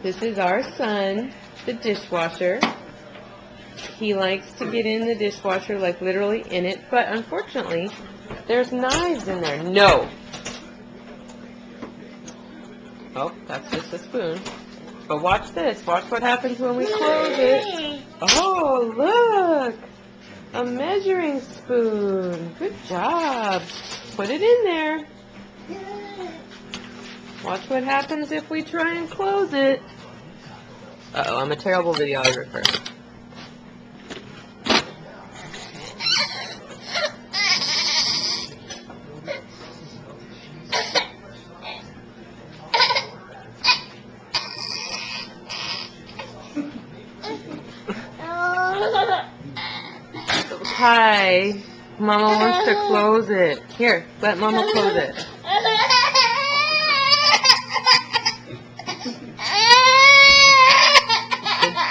This is our son, the dishwasher. He likes to get in the dishwasher, like literally in it, but unfortunately, there's knives in there. No! Oh, that's just a spoon. But watch this. Watch what happens when we close it. Oh, look! A measuring spoon. Good job. Put it in there. Watch what happens if we try and close it. Uh-oh, I'm a terrible videographer. Hi. Mama wants to close it. Here, let Mama close it.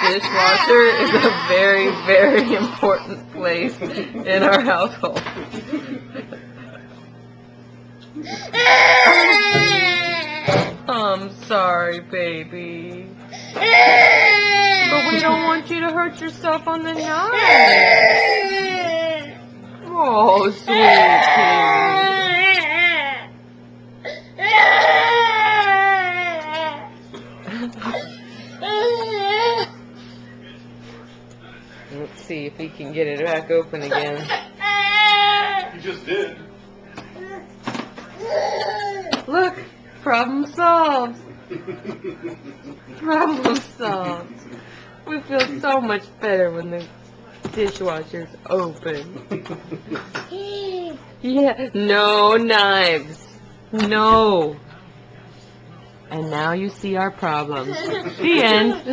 The dishwasher is a very, very important place in our household. I'm sorry, baby. But we don't want you to hurt yourself on the knife. Oh, sweetie. Let's see if he can get it back open again. You just did. Look, problem solved. Problem solved. We feel so much better when the dishwasher's open. Yeah, no knives. No. And now you see our problems. The end.